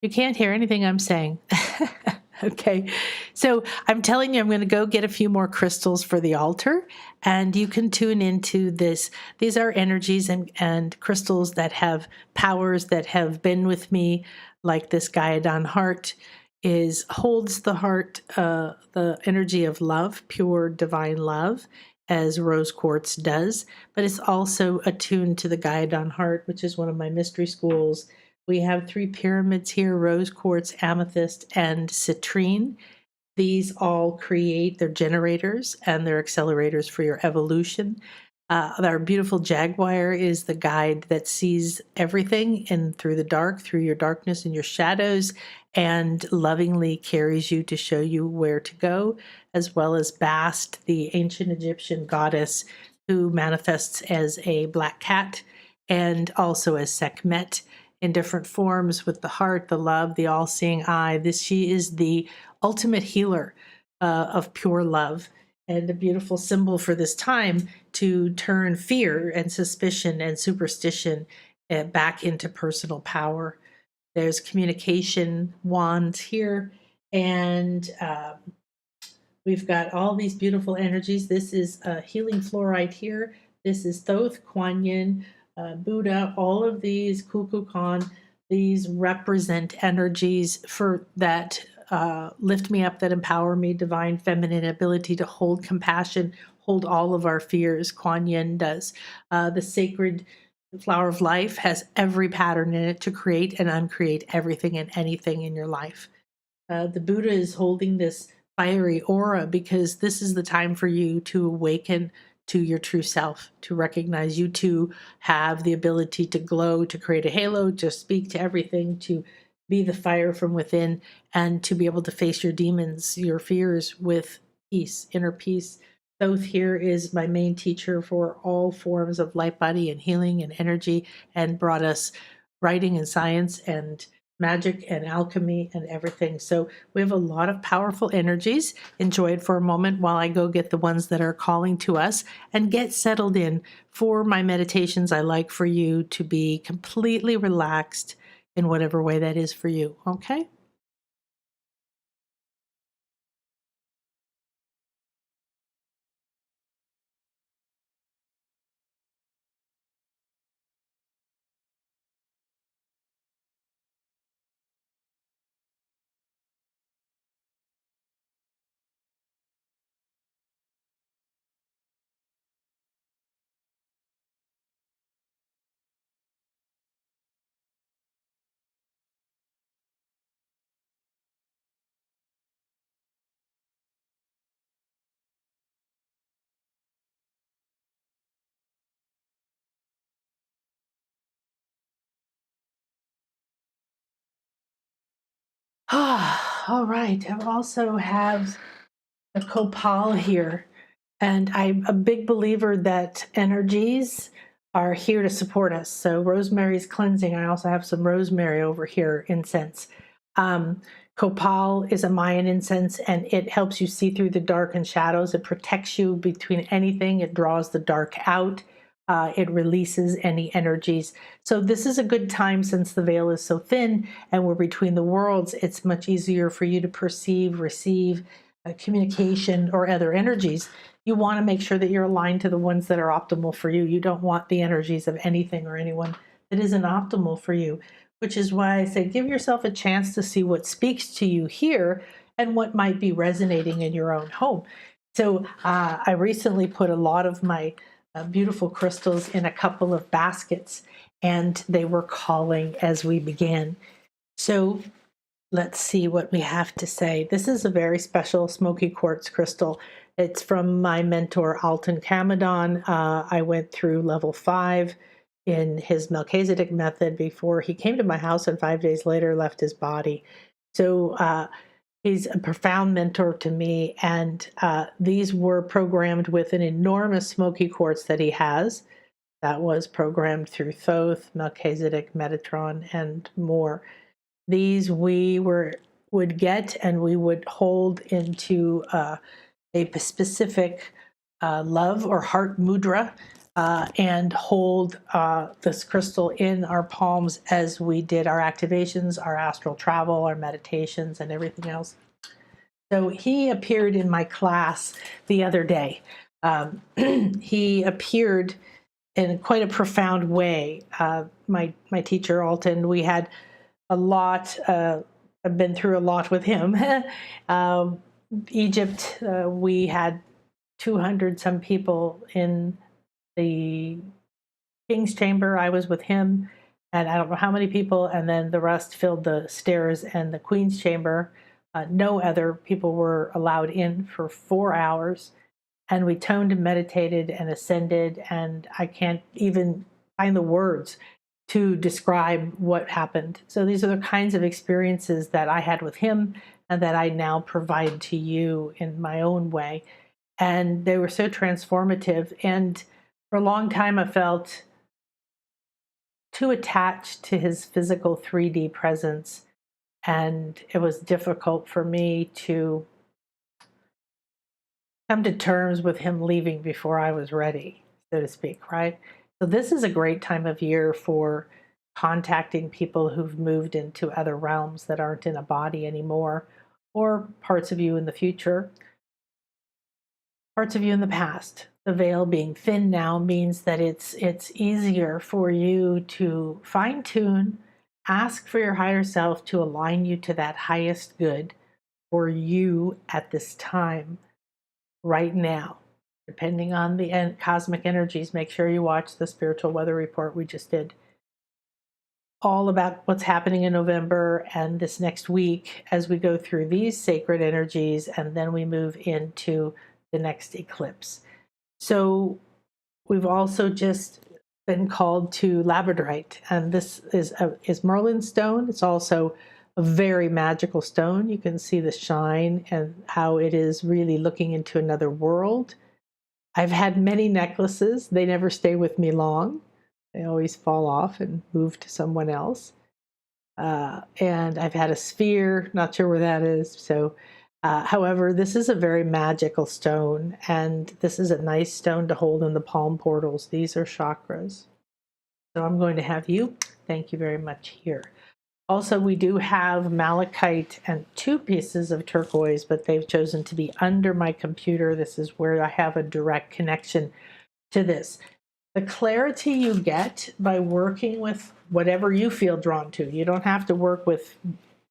You can't hear anything I'm saying. Okay, so I'm telling you, I'm going to go get a few more crystals for the altar, and you can tune into this. These are energies and crystals that have powers that have been with me, like this Gaiadon heart holds the heart, the energy of love, pure divine love, as rose quartz does, but it's also attuned to the Gaiadon heart, which is one of my mystery schools. We have 3 pyramids here: rose quartz, amethyst, and citrine. These all they're generators and they're accelerators for your evolution. Our beautiful jaguar is the guide that sees everything and through the dark, through your darkness and your shadows, and lovingly carries you to show you where to go, as well as Bast, the ancient Egyptian goddess who manifests as a black cat and also as Sekhmet in different forms with the heart, the love, the all-seeing eye. She is the ultimate healer of pure love, and a beautiful symbol for this time to turn fear and suspicion and superstition back into personal power. There's communication wands here, and we've got all these beautiful energies. This is healing fluorite here. This is Thoth, Kuan Yin, Buddha. All of these, Kukulkan, these represent energies for that lift me up, that empower me, divine feminine ability to hold compassion, hold all of our fears. Kuan Yin does. The sacred flower of life has every pattern in it to create and uncreate everything and anything in your life. The Buddha is holding this fiery aura because this is the time for you to awaken to your true self, to recognize you too have the ability to glow, to create a halo, to speak to everything, to be the fire from within, and to be able to face your demons, your fears with peace, inner peace. Thoth here is my main teacher for all forms of light, body, and healing and energy, and brought us writing and science and magic and alchemy and everything. So we have a lot of powerful energies. Enjoy it for a moment while I go get the ones that are calling to us and get settled in. For my meditations, I like for you to be completely relaxed in whatever way that is for you, okay? All right. I also have a copal here, and I'm a big believer that energies are here to support us. So rosemary's cleansing. I also have some rosemary over here, incense. Copal is a Mayan incense, and it helps you see through the dark and shadows. It protects you between anything. It draws the dark out. It releases any energies. So this is a good time, since the veil is so thin and we're between the worlds. It's much easier for you to perceive, receive communication or other energies. You want to make sure that you're aligned to the ones that are optimal for you. You don't want the energies of anything or anyone that isn't optimal for you, which is why I say give yourself a chance to see what speaks to you here and what might be resonating in your own home. So I recently put a lot of my beautiful crystals in a couple of baskets, and they were calling as we began. So let's see what we have to say. This is a very special smoky quartz crystal. It's from my mentor, Alton Kamadon. I went through level 5 in his Melchizedek method before he came to my house, and 5 days later left his body. So he's a profound mentor to me, and these were programmed with an enormous smoky quartz that he has that was programmed through Thoth, Melchizedek, Metatron, and more. These would get and we would hold into a specific love or heart mudra and hold this crystal in our palms as we did our activations, our astral travel, our meditations, and everything else. So he appeared in my class the other day. He appeared in quite a profound way. My teacher, Alton, we had a lot, I've been through a lot with him. Egypt, we had 200 some people in the King's Chamber. I was with him, and I don't know how many people, and then the rest filled the stairs and the Queen's Chamber. No other people were allowed in for 4 hours, and we toned and meditated and ascended, and I can't even find the words to describe what happened. So these are the kinds of experiences that I had with him and that I now provide to you in my own way. And they were so transformative. And for a long time, I felt too attached to his physical 3D presence. And it was difficult for me to come to terms with him leaving before I was ready, so to speak, right? So this is a great time of year for contacting people who've moved into other realms that aren't in a body anymore, or parts of you in the future, parts of you in the past. The veil being thin now means that it's easier for you to fine-tune, ask for your higher self to align you to that highest good for you at this time, right now. Depending on the cosmic energies, make sure you watch the spiritual weather report we just did. All about what's happening in November and this next week as we go through these sacred energies, and then we move into the next eclipse. So we've also just been called to labradorite, and this is Merlin stone. It's also a very magical stone. You can see the shine and how it is really looking into another world. I've had many necklaces. They never stay with me long. They always fall off and move to someone else. And I've had a sphere, not sure where that is. So, however, this is a very magical stone, and this is a nice stone to hold in the palm portals. These are chakras. So I'm going to have you, thank you very much here. Also, we do have malachite and 2 pieces of turquoise, but they've chosen to be under my computer. This is where I have a direct connection to this. The clarity you get by working with whatever you feel drawn to. You don't have to work with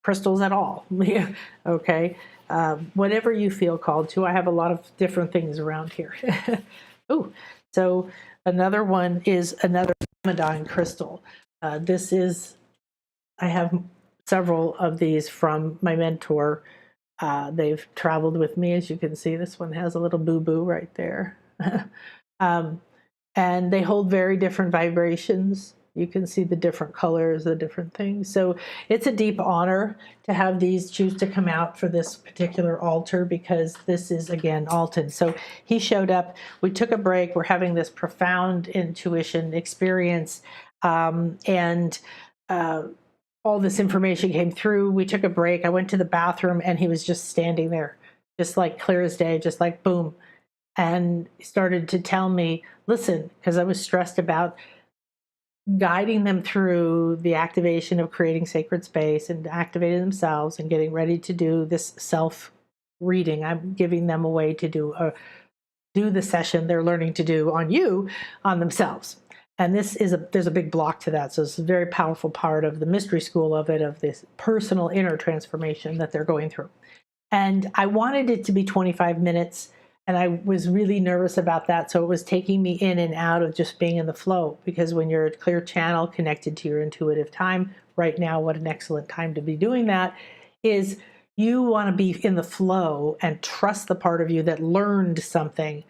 crystals at all, okay? Whatever you feel called to. I have a lot of different things around here. Ooh, so another one is another Amadine crystal. I have several of these from my mentor. They've traveled with me, as you can see. This one has a little boo-boo right there. And they hold very different vibrations. You can see the different colors, the different things. So it's a deep honor to have these choose to come out for this particular altar, because this is, again, Alton. So he showed up. We took a break. We're having this profound intuition experience. And all this information came through. We took a break. I went to the bathroom, and he was just standing there, just like clear as day, just like boom. And started to tell me, listen, because I was stressed about guiding them through the activation of creating sacred space and activating themselves and getting ready to do this self-reading. I'm giving them a way to do the session they're learning to do on you, on themselves. And there's a big block to that. So it's a very powerful part of the mystery school of it, of this personal inner transformation that they're going through. And I wanted it to be 25 minutes. And I was really nervous about that. So it was taking me in and out of just being in the flow, because when you're a clear channel connected to your intuitive time, right now, what an excellent time to be doing that, is you want to be in the flow and trust the part of you that learned something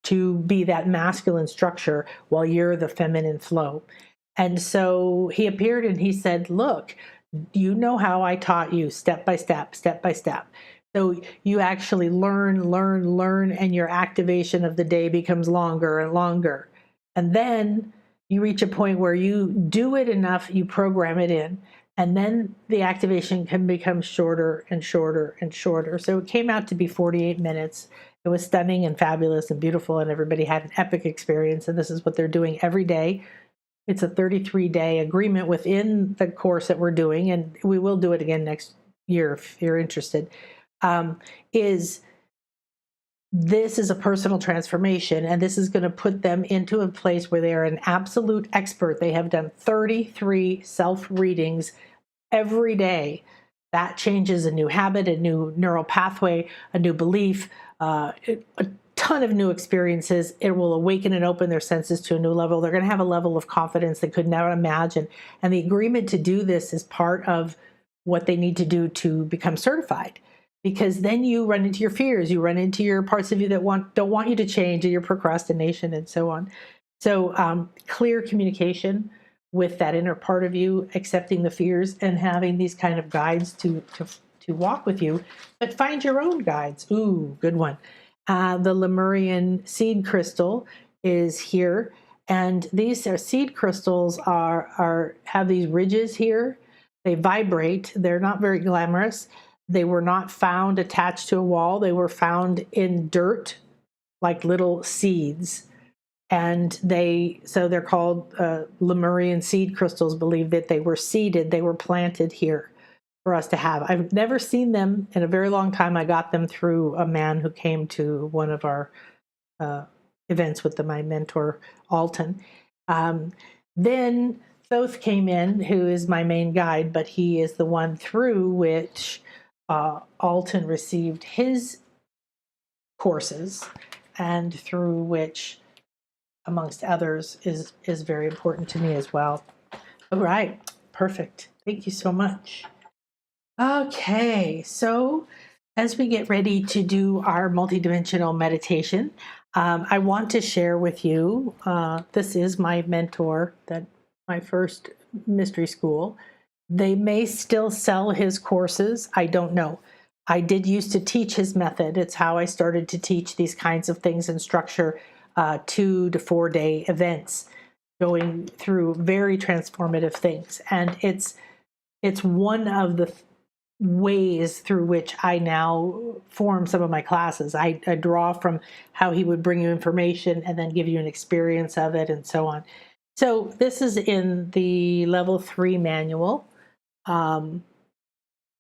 to be that masculine structure while you're the feminine flow. And so he appeared and he said, look, you know how I taught you step by step, step by step. So you actually learn, and your activation of the day becomes longer and longer. And then you reach a point where you do it enough, you program it in, and then the activation can become shorter and shorter and shorter. So it came out to be 48 minutes. It was stunning and fabulous and beautiful, and everybody had an epic experience. And this is what they're doing every day. It's a 33-day agreement within the course that we're doing, and we will do it again next year if you're interested. This is a personal transformation, and this is going to put them into a place where they are an absolute expert. They have done 33 self-readings every day. That changes a new habit, a new neural pathway, a new belief, a ton of new experiences. It will awaken and open their senses to a new level. They're going to have a level of confidence they could never imagine. And the agreement to do this is part of what they need to do to become certified. Because then you run into your fears, you run into your parts of you that don't want you to change, and your procrastination and so on. So clear communication with that inner part of you, accepting the fears, and having these kind of guides to walk with you. But find your own guides. Ooh, good one. The Lemurian seed crystal is here, and these seed crystals have these ridges here. They vibrate. They're not very glamorous. They were not found attached to a wall. They were found in dirt, like little seeds. And they're called Lemurian seed crystals, believe that they were seeded, they were planted here for us to have. I've never seen them in a very long time. I got them through a man who came to one of our events with my mentor, Alton. Then Thoth came in, who is my main guide, but he is the one through which Alton received his courses, and through which, amongst others, is very important to me as well. All right, perfect. Thank you so much. Okay, so as we get ready to do our multidimensional meditation, I want to share with you, this is my mentor, my first mystery school. They may still sell his courses. I don't know. I did used to teach his method. It's how I started to teach these kinds of things and structure 2 to 4 day events, going through very transformative things. And it's one of the ways through which I now form some of my classes. I draw from how he would bring you information and then give you an experience of it and so on. So this is in the level 3 manual.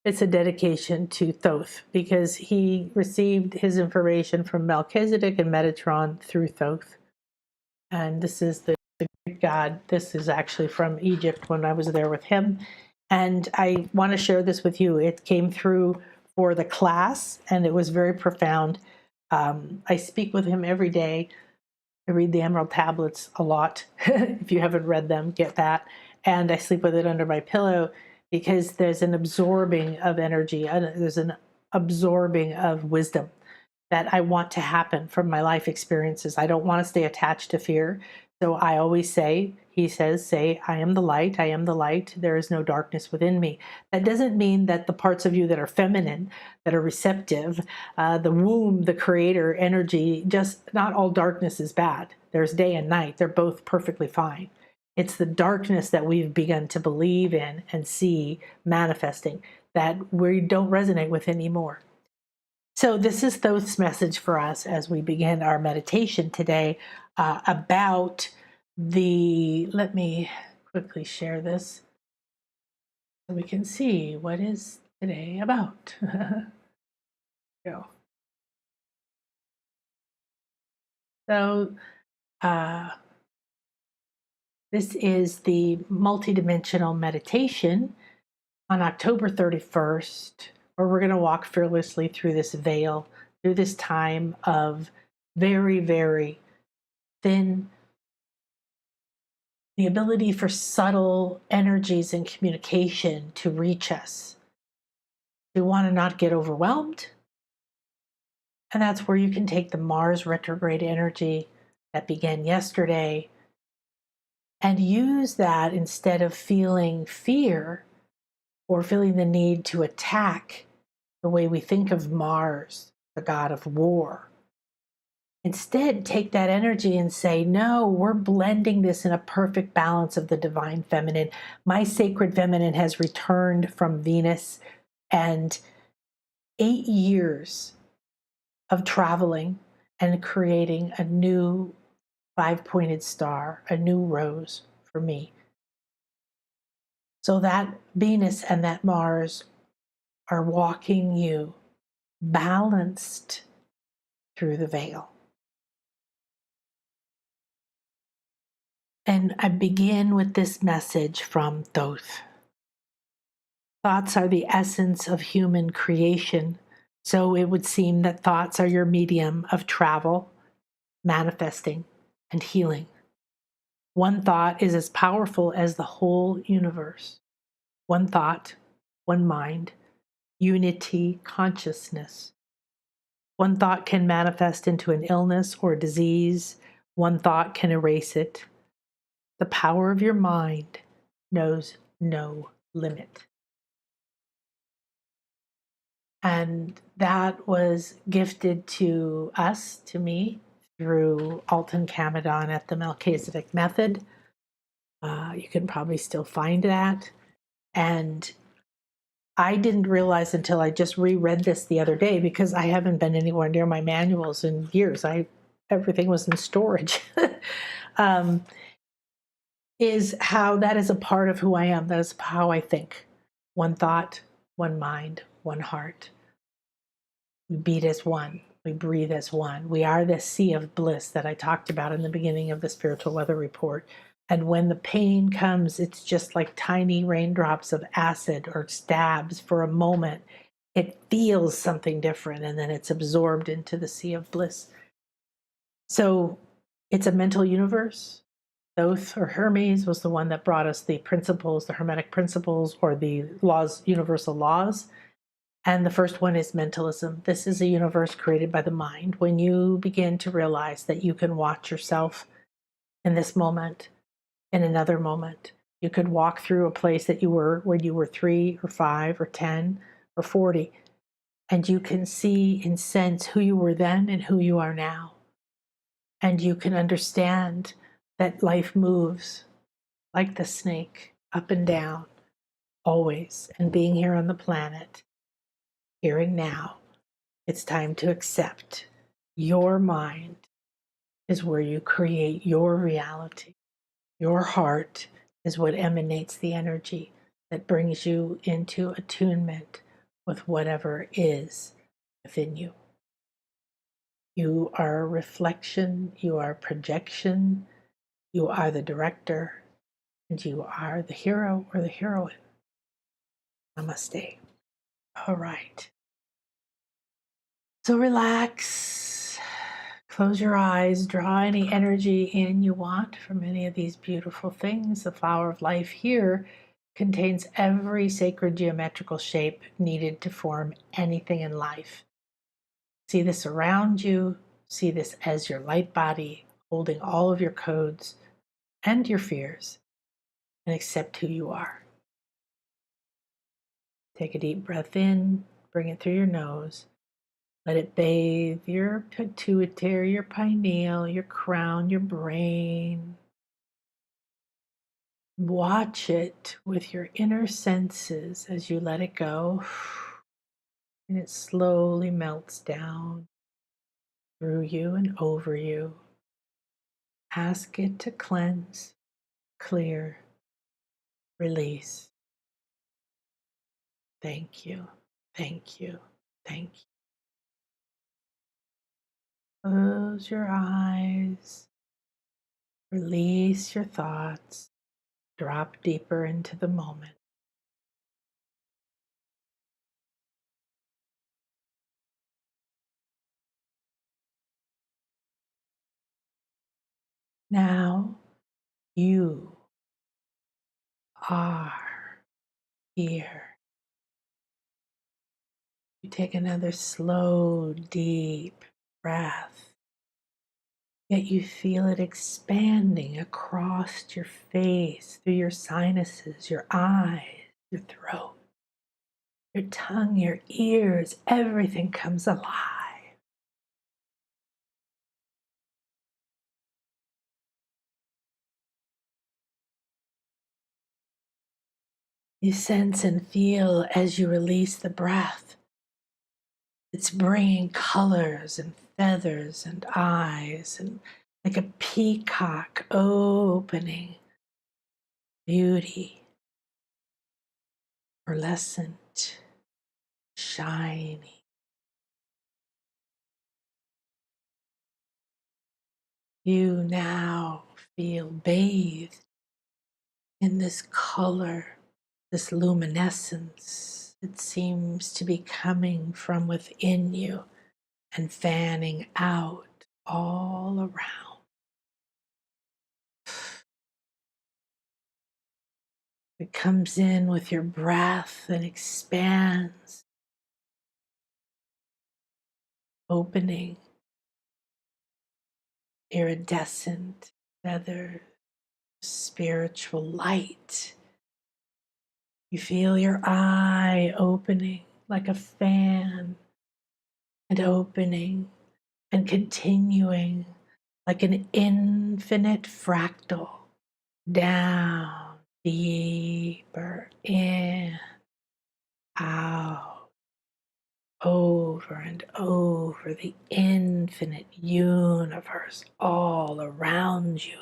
It's a dedication to Thoth, because he received his information from Melchizedek and Metatron through Thoth. And this is the Greek god. This is actually from Egypt when I was there with him. And I want to share this with you. It came through for the class, and it was very profound. I speak with him every day. I read the Emerald Tablets a lot. If you haven't read them, get that. And I sleep with it under my pillow, because there's an absorbing of energy. There's an absorbing of wisdom that I want to happen from my life experiences. I don't want to stay attached to fear. So I always say, he says, say, I am the light, I am the light, there is no darkness within me. That doesn't mean that the parts of you that are feminine, that are receptive, the womb, the creator energy, just not all darkness is bad. There's day and night. They're both perfectly fine. It's the darkness that we've begun to believe in and see manifesting that we don't resonate with anymore. So this is Thoth's message for us as we begin our meditation today about let me quickly share this so we can see what is today about. Go. So this is the Multidimensional Meditation on October 31st, where we're going to walk fearlessly through this veil, through this time of very, very thin, the ability for subtle energies and communication to reach us. We want to not get overwhelmed. And that's where you can take the Mars retrograde energy that began yesterday and use that instead of feeling fear or feeling the need to attack the way we think of Mars, the god of war. Instead, take that energy and say, no, we're blending this in a perfect balance of the divine feminine. My sacred feminine has returned from Venus, and 8 years of traveling and creating a new 5-pointed star, a new rose for me. So that Venus and that Mars are walking you balanced through the veil. And I begin with this message from Thoth. Thoughts are the essence of human creation. So it would seem that thoughts are your medium of travel, manifesting, and healing. One thought is as powerful as the whole universe. One thought, one mind, unity, consciousness. One thought can manifest into an illness or disease. One thought can erase it. The power of your mind knows no limit. And that was gifted to us, to me, through Alton Camadon at the Melchizedek Method. You can probably still find that. And I didn't realize until I just reread this the other day, because I haven't been anywhere near my manuals in years. Everything was in storage. Is how that is a part of who I am. That is how I think. One thought, one mind, one heart. We beat as one. We breathe as one. We are this sea of bliss that I talked about in the beginning of the Spiritual Weather Report. And when the pain comes, it's just like tiny raindrops of acid or stabs for a moment. It feels something different, and then it's absorbed into the sea of bliss. So it's a mental universe. Thoth, or Hermes, was the one that brought us the principles, the Hermetic principles, or the laws, universal laws. And the first one is mentalism. This is a universe created by the mind. When you begin to realize that you can watch yourself in this moment, in another moment, you could walk through a place that you were when you were 3 or 5 or 10 or 40, and you can see and sense who you were then and who you are now. And you can understand that life moves like the snake, up and down, always. And being here on the planet, hearing now, it's time to accept your mind is where you create your reality. Your heart is what emanates the energy that brings you into attunement with whatever is within you. You are a reflection, you are a projection, you are the director, and you are the hero or the heroine. Namaste. All right. So relax, close your eyes, draw any energy in you want from any of these beautiful things. The flower of life here contains every sacred geometrical shape needed to form anything in life. See this around you, see this as your light body, holding all of your codes and your fears, and accept who you are. Take a deep breath in, bring it through your nose. Let it bathe your pituitary, your pineal, your crown, your brain. Watch it with your inner senses as you let it go. And it slowly melts down through you and over you. Ask it to cleanse, clear, release. Thank you, thank you, thank you. Close your eyes. Release your thoughts. Drop deeper into the moment. Now you are here. You take another slow, deep breath. Yet you feel it expanding across your face, through your sinuses, your eyes, your throat, your tongue, your ears. Everything comes alive. You sense and feel as you release the breath It's bringing colors and feathers and eyes, and like a peacock opening, beauty, pearlescent, shiny. You now feel bathed in this color, this luminescence. It seems to be coming from within you and fanning out all around. It comes in with your breath and expands, opening iridescent feather, spiritual light. You feel your eye opening like a fan, and opening and continuing like an infinite fractal down, deeper, in, out, over and over, the infinite universe all around you.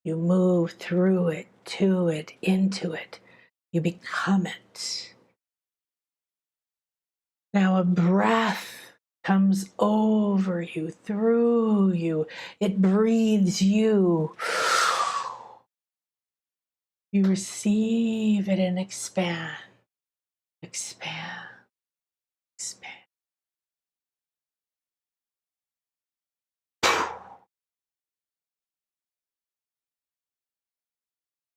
You move through it, to it, into it. You become it. Now a breath comes over you, through you. It breathes you. You receive it and expand, expand, expand.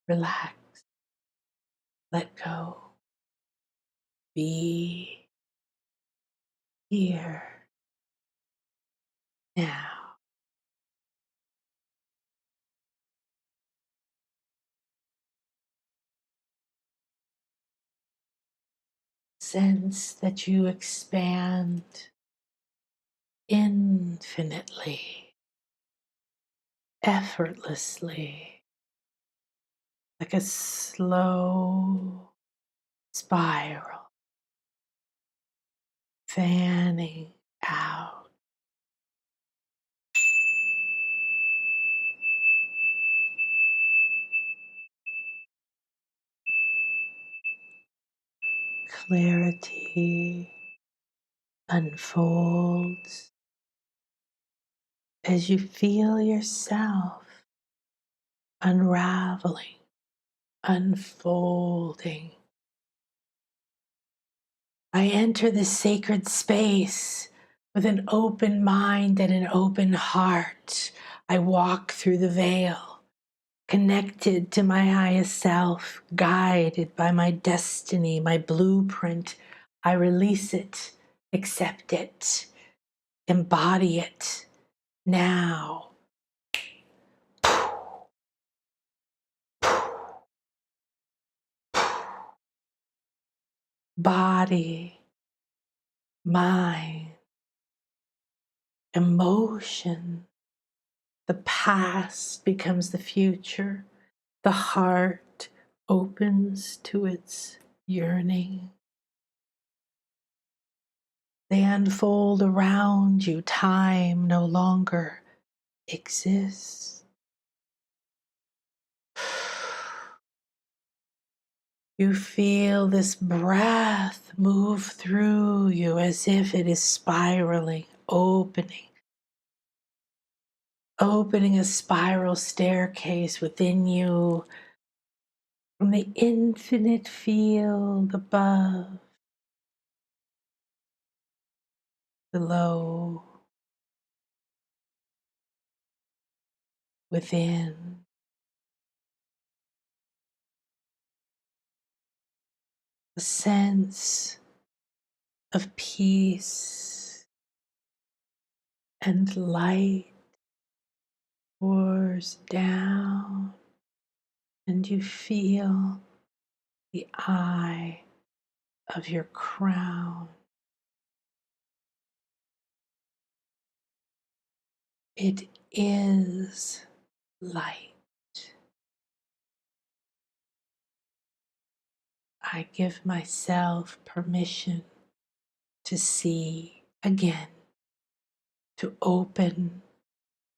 Relax, let go, be here now. Sense that you expand infinitely, effortlessly, like a slow spiral, fanning out. Clarity unfolds as you feel yourself unraveling, unfolding. I enter this sacred space with an open mind and an open heart. I walk through the veil, connected to my highest self, guided by my destiny, my blueprint. I release it, accept it, embody it now. Body, mind, emotion. The past becomes the future. The heart opens to its yearning. They unfold around you. Time no longer exists. You feel this breath move through you as if it is spiraling, opening a spiral staircase within you from the infinite field above, below, within. A sense of peace and light pours down, and you feel the eye of your crown. It is light. I give myself permission to see again to open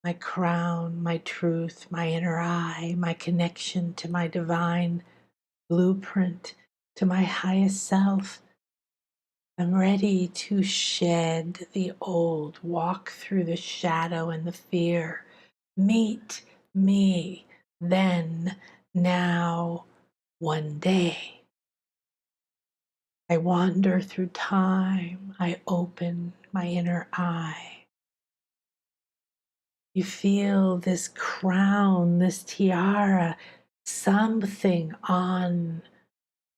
my crown, my truth, my inner eye, my connection to my divine blueprint, to my highest self. I'm ready to shed the old, walk through the shadow and the fear, meet me then, now, one day. I wander through time, I open my inner eye. You feel this crown, this tiara, something on,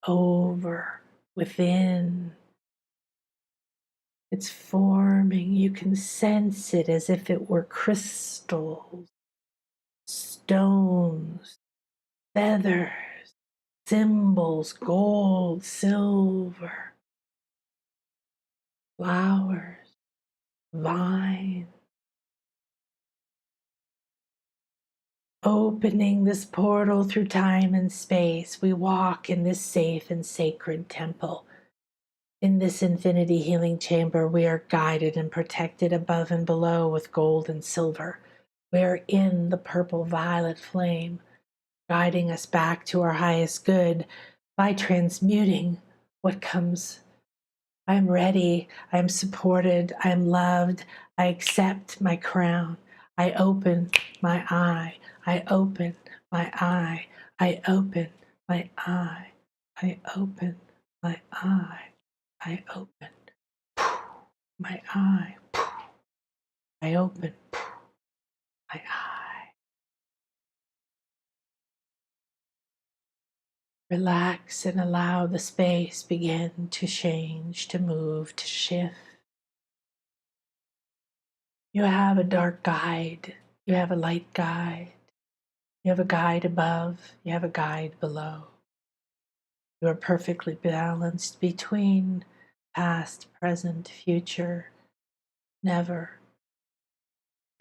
over, within. It's forming. You can sense it as if it were crystals, stones, feathers, symbols, gold, silver, flowers, vines. Opening this portal through time and space, we walk in this safe and sacred temple. In this infinity healing chamber, we are guided and protected above and below with gold and silver. We are in the purple violet flame, guiding us back to our highest good by transmuting what comes. I am ready. I am supported. I am loved. I accept my crown. I open my eye. I open my eye. I open my eye. I open my eye. I open my eye. I open my eye. Relax and allow the space begin to change, to move, to shift. You have a dark guide. You have a light guide. You have a guide above. You have a guide below. You are perfectly balanced between past, present, future. Never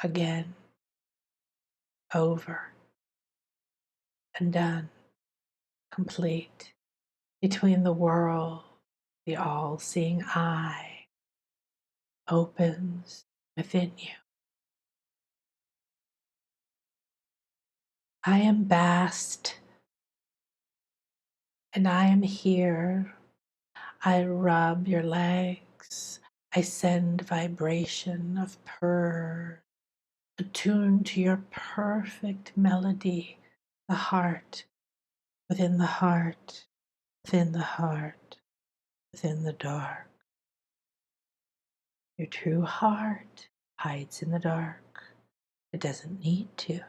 again. Over and done. Complete. Between the world, the all-seeing eye opens within you. I am vast and I am here. I rub your legs. I send vibration of purr, attuned to your perfect melody, the heart, within the heart, within the heart, within the dark. Your true heart hides in the dark. It doesn't need to.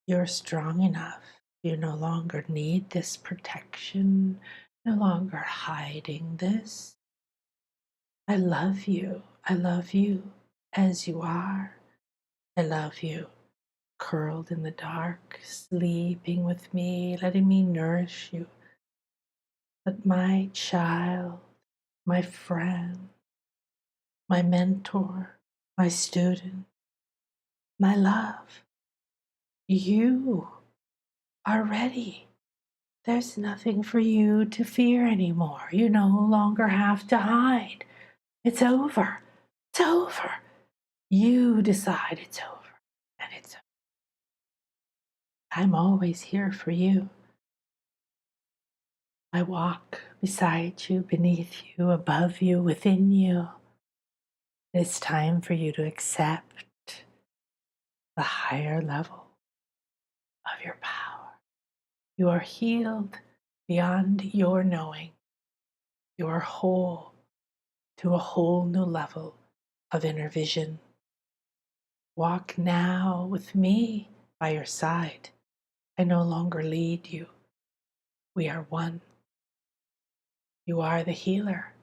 You're strong enough. You no longer need this protection, no longer hiding this. I love you. I love you as you are. I love you curled in the dark, sleeping with me, letting me nourish you. But my child, my friend, my mentor, my student, my love, you are ready. There's nothing for you to fear anymore. You no longer have to hide. It's over. It's over. You decide it's over, and it's over. I'm always here for you. I walk beside you, beneath you, above you, within you. It's time for you to accept the higher level of your power. You are healed beyond your knowing. You are whole to a whole new level of inner vision. Walk now with me by your side. I no longer lead you. We are one. You are the healer.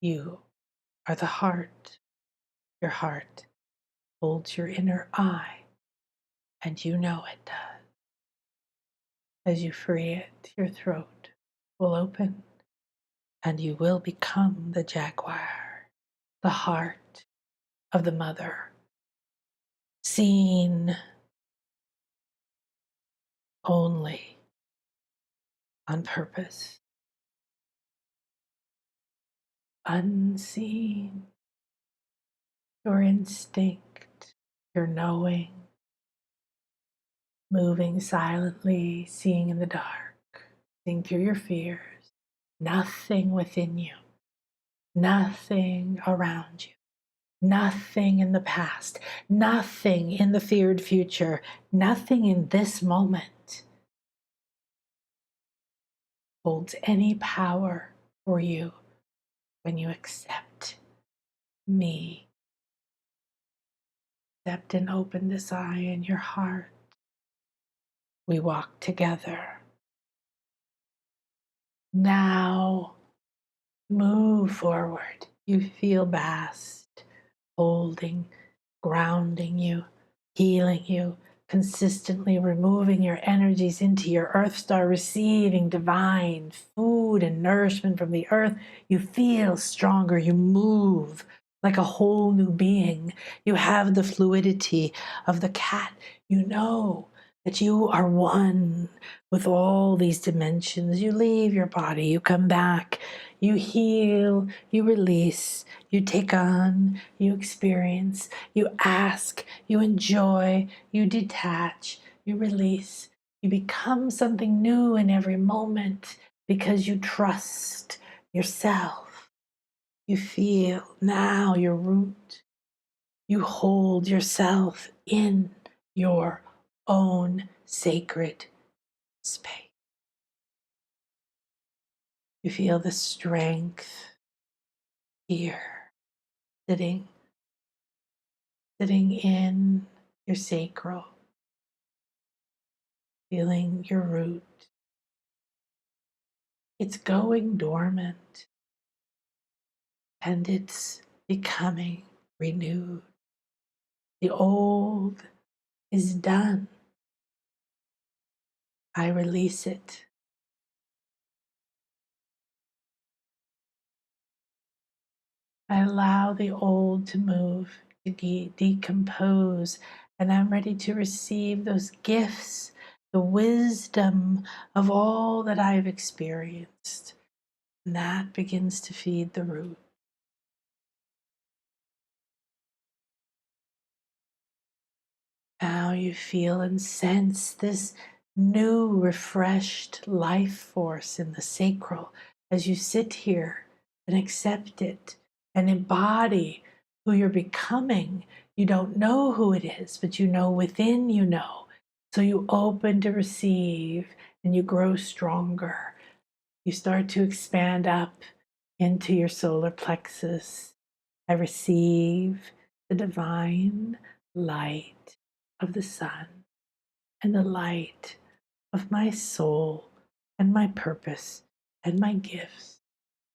You are the heart. Your heart holds your inner eye, and you know it does. As you free it, your throat will open, and you will become the jaguar, the heart of the mother, seen only on purpose, unseen, your instinct, your knowing, moving silently, seeing in the dark, seeing through your fears, nothing within you, nothing around you, nothing in the past, nothing in the feared future, nothing in this moment holds any power for you when you accept me. Accept and open this eye in your heart. We walk together. Now move forward. You feel vast, holding, grounding you, healing you, consistently removing your energies into your earth star, receiving divine food and nourishment from the earth. You feel stronger. You move like a whole new being. You have the fluidity of the cat. You know that you are one with all these dimensions. You leave your body, you come back, you heal, you release, you take on, you experience, you ask, you enjoy, you detach, you release. You become something new in every moment because you trust yourself. You feel now your root. You hold yourself in your own sacred space. You feel the strength here, sitting in your sacral, feeling your root. It's going dormant and it's becoming renewed. The old is done. I release it. I allow the old to move, to decompose, and I'm ready to receive those gifts, the wisdom of all that I've experienced. And that begins to feed the root. Now you feel and sense this new, refreshed life force in the sacral as you sit here and accept it and embody who you're becoming. You don't know who it is, but you know within you know. So you open to receive and you grow stronger. You start to expand up into your solar plexus. I receive the divine light of the sun and the light of my soul and my purpose and my gifts.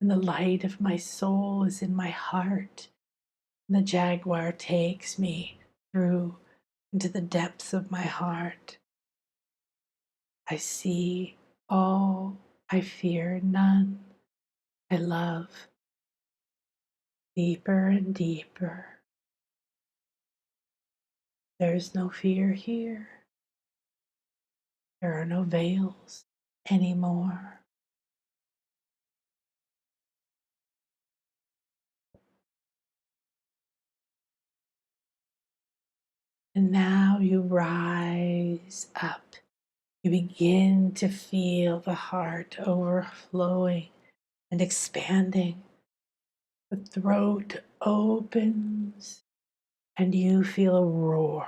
And the light of my soul is in my heart. And the jaguar takes me through into the depths of my heart. I see all, I fear none. I love deeper and deeper. There is no fear here. There are no veils anymore. And now you rise up. You begin to feel the heart overflowing and expanding. The throat opens and you feel a roar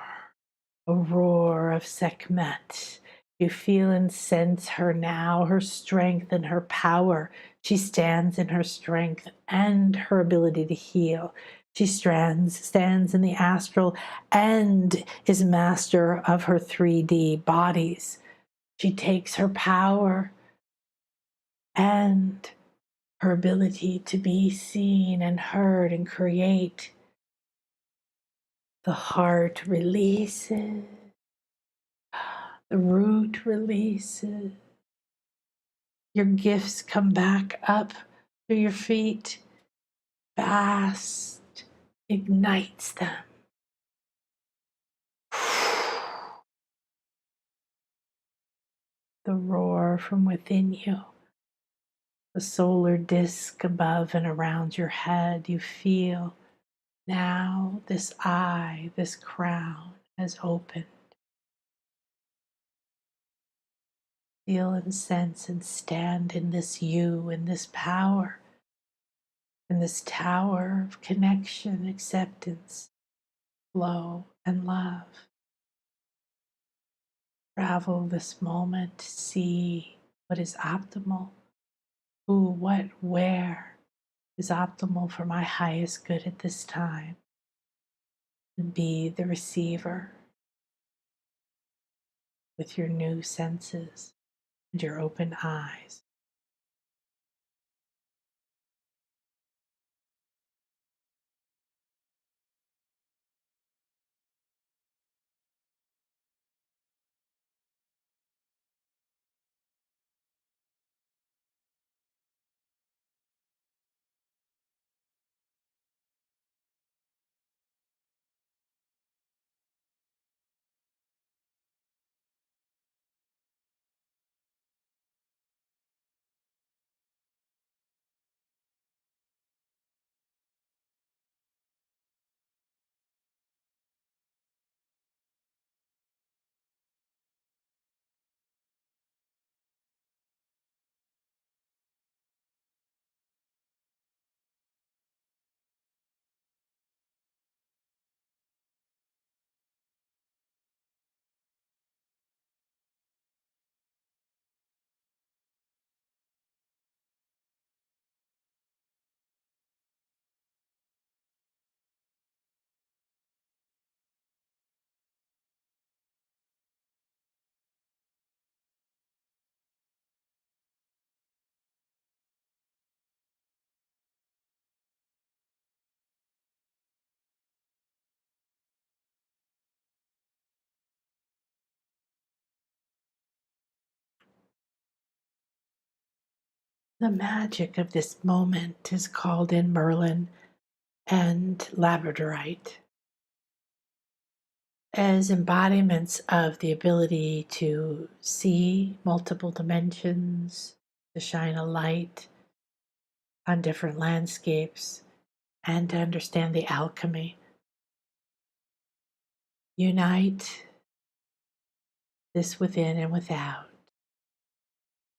of Sekhmet. You feel and sense her now, her strength and her power. She stands in her strength and her ability to heal. She stands in the astral and is master of her 3D bodies. She takes her power and her ability to be seen and heard and create. The heart releases. The root releases. Your gifts come back up through your feet. Fast ignites them. The roar from within you the solar disk above and around your head. You feel now this eye, this crown has opened. Feel and sense and stand in this you, in this power, in this tower of connection, acceptance, flow, and love. Travel this moment to see what is optimal, who, what, where is optimal for my highest good at this time, and be the receiver with your new senses and your open eyes. The magic of this moment is called in Merlin and Labradorite as embodiments of the ability to see multiple dimensions, to shine a light on different landscapes, and to understand the alchemy. Unite this within and without.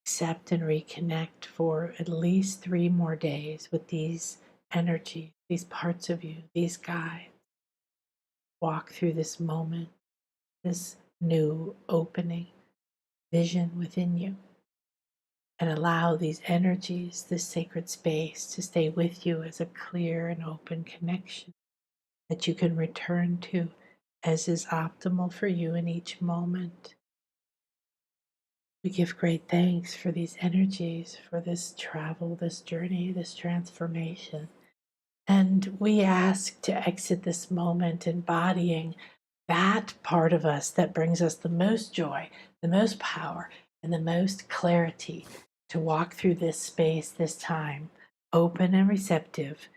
Accept and reconnect for at least 3 more days with these energies, these parts of you, these guides. Walk through this moment, this new opening vision within you, and allow these energies, this sacred space, to stay with you as a clear and open connection that you can return to as is optimal for you in each moment. We give great thanks for these energies, for this travel, this journey, this transformation. And we ask to exit this moment embodying that part of us that brings us the most joy, the most power, and the most clarity to walk through this space, this time, open and receptive,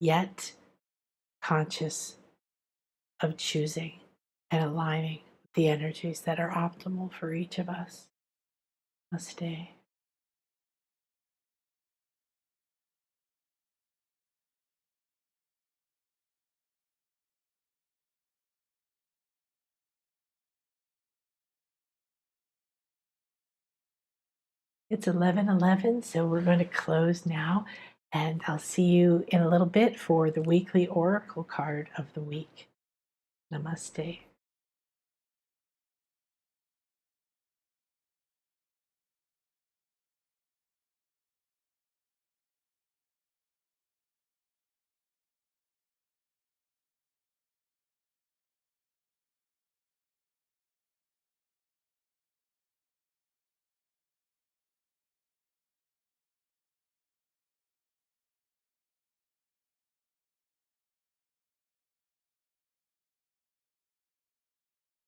yet conscious of choosing and aligning with the energies that are optimal for each of us. Namaste. It's 11:11, so we're going to close now, and I'll see you in a little bit for the weekly oracle card of the week. Namaste.